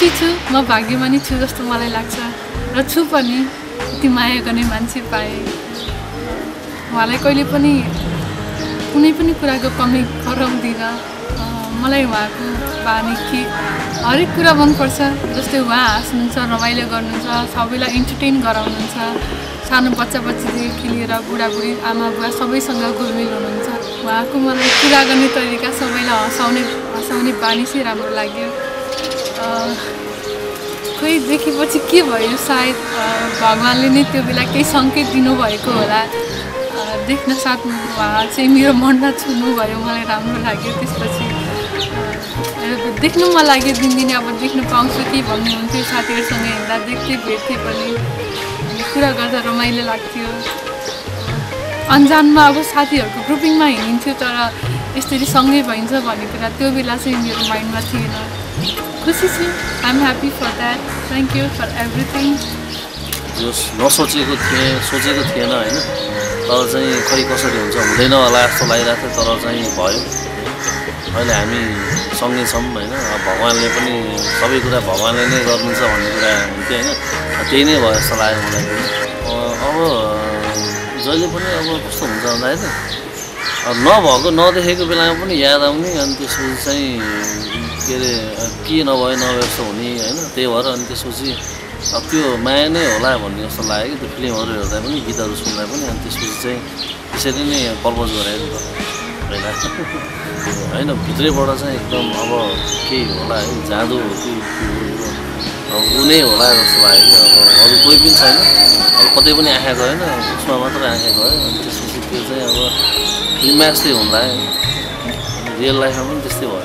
खुसी छु, म भाग्यमानी छु जस्तो मलाई लाग्छ र छु पनि। यति माया गर्ने मान्छे पाएँ। उहाँलाई कहिले पनि कुनै पनि कुराको कमी गराउँदिनँ। मलाई उहाँको बानी कि हरेक कुरा मनपर्छ। जस्तै उहाँ हाँस्नुहुन्छ, रमाइलो गर्नुहुन्छ, सबैलाई इन्टरटेन गराउनुहुन्छ। सानो बच्चादेखि लिएर बुढाबुढी आमा बुवा सबैसँग घुलमिल हुनुहुन्छ। उहाँको मलाई कुरा गर्ने तरिका, सबैलाई हँसाउने बानी चाहिँ राम्रो लाग्यो। खोइ देखेपछि के भयो, सायद भगवान्ले नै त्यो बेला केही सङ्केत दिनुभएको होला। देख्न साथ उहाँ चाहिँ मेरो मनमा छुनुभयो, मलाई राम्रो लाग्यो। त्यसपछि देख्नु मन लाग्यो, दिनदिनै अब देख्न पाउँछु कि भन्नुहुन्थ्यो। साथीहरूसँग हिँड्दा देख्दै भेट्थेँ पनि, कुरा गर्दा रमाइलो लाग्थ्यो। अन्जानमा अब साथीहरूको ग्रुपिङमा हिँडिन्थ्यो, तर यसरी सँगै भइन्छ भन्ने कुरा त्यो बेला चाहिँ मेरो माइन्डमा थिएन। खुसी छु, I am happy for that. Thank you for everything. जो सोचेको थिएन होइन, तर चाहिँ खै कसरी हुन्छ हुँदैन होला जस्तो लागिरहेको थियो, तर चाहिँ भयो। अहिले हामी सँगै छौँ होइन। अब भगवान्ले पनि सबै कुरा भगवान्ले नै गर्नुहुन्छ भन्ने कुरा हुन्थ्यो होइन। त्यही नै भयो जस्तो लाग्यो मलाई। अब जहिले पनि अब कस्तो हुन्छ भन्दाखेरि नभएको नदेखेको बेलामा पनि याद आउने, अनि त्यसपछि चाहिँ के अरे के नभए जस्तो हुने होइन। त्यही भएर अनि त्यसपछि अब त्यो माया नै होला भन्ने जस्तो लाग्यो कि त्यो फिल्महरू हेर्दा पनि, गीतहरू सुन्दा पनि। अनि त्यसपछि चाहिँ त्यसरी नै प्रपोज गरेँ नि त पहिला होइन। भित्रैबाट चाहिँ एकदम अब केही होला है, जादु हो कि अब ऊ नै होला जस्तो लाग्यो कि अब अरू कोही पनि छैन। अब कतै पनि आँखा गएन, उसमा मात्रै आँखा गयो। अनि त्यसपछि त्यो चाहिँ अब फिल्ममा यस्तै होला, रियल लाइफमा पनि त्यस्तै भयो।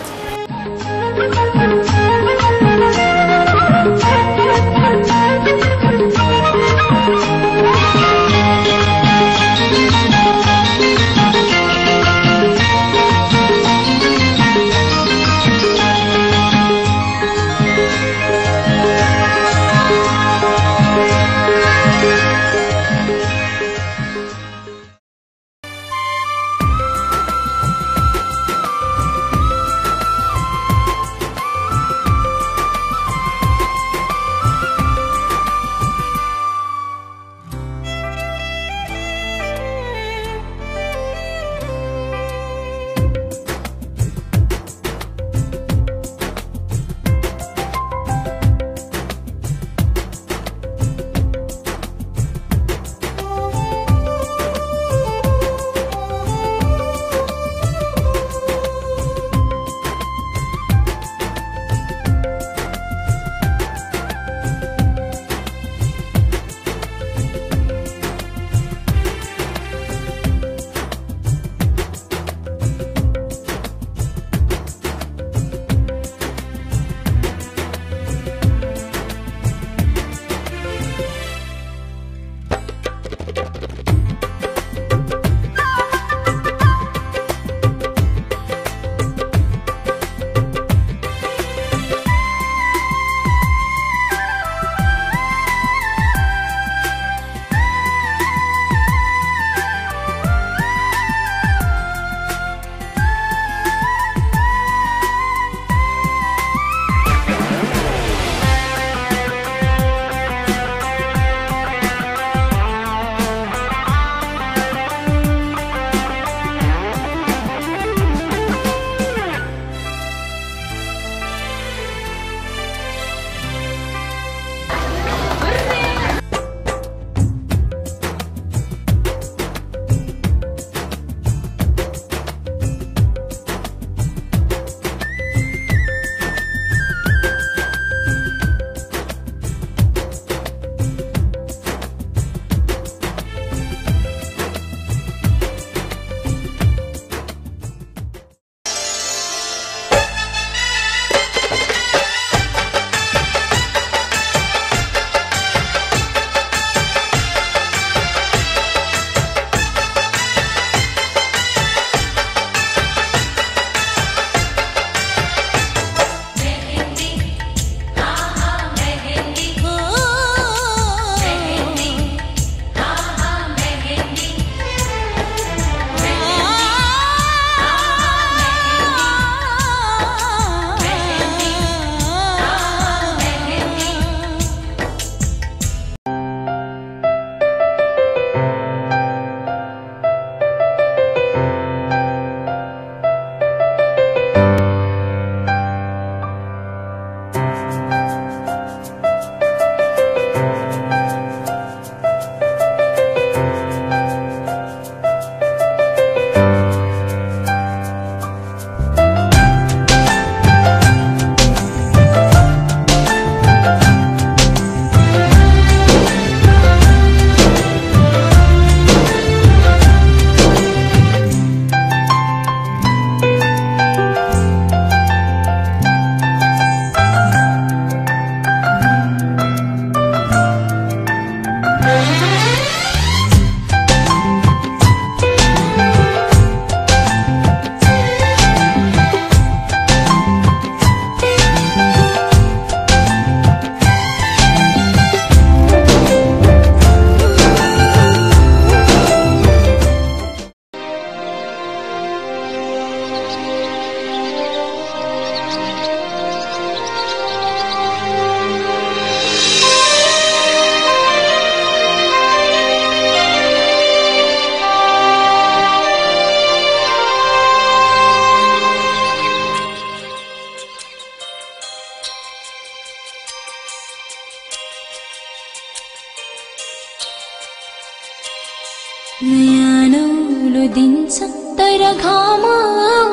नयाँ नौलो दिन्छ तर घाम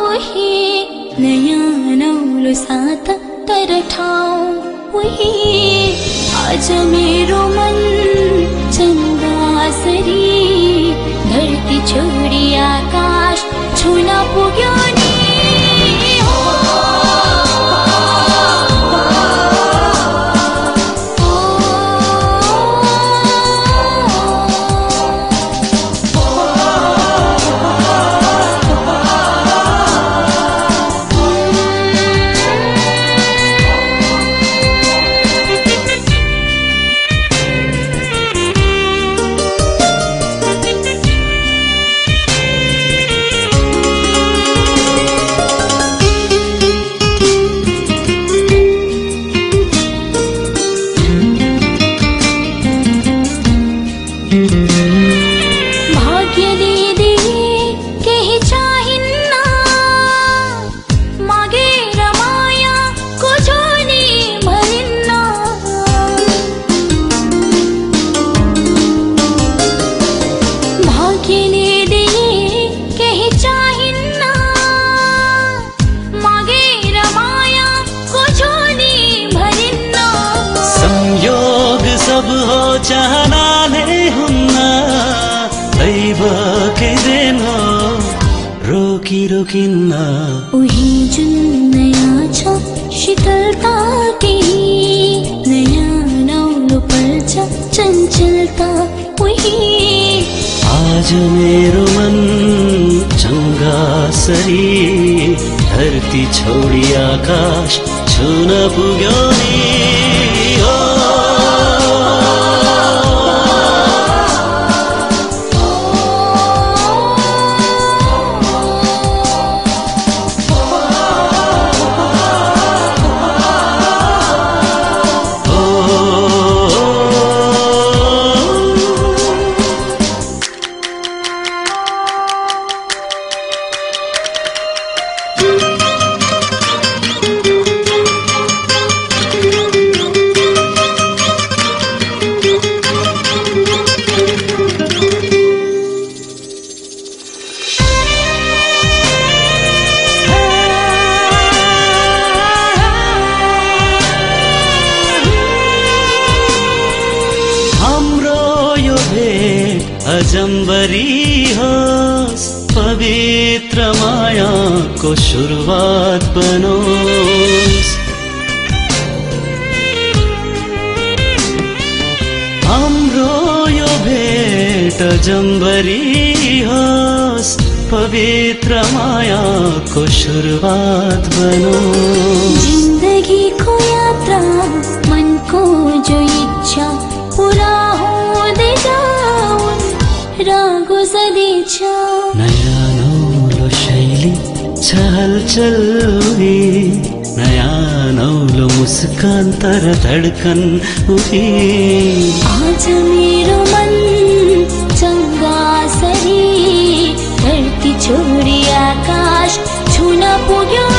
उही, नयाँ नौलो साथ तर ठाउँ उही। आज मेरो मन चन्द्रासरी धरती छोडी आकाश छुन पुग्यो नि। चाहनाले हुन्न दैव के देन हो रोकी रोकिन्न। उही जुन नयाँ छ शीतलता केही, नयाँ नौलो पर्छ चञ्चलता उही। आज मेरो मन चङ्गासरी धरती छोडी आकाश छुन पुग्यो नि। अजम्बरी होस् पवित्र मायाको सुरुवात बनोस्। हाम्रो यो भेट अजम्बरी होस् पवित्र मायाको सुरुवात बनोस्। जिन्दगीको यात्रा मनको जो इच्छा पुरा हुँदै जाऊन् रागो सदैछ। नयाँ नौलो शैली छलचल हुई, नयाँ नौलो मुस्कान तर धडकन हुई। आज मेरो मन चङ्गासरी धरती छोडी आकाश छुन पुग्यो।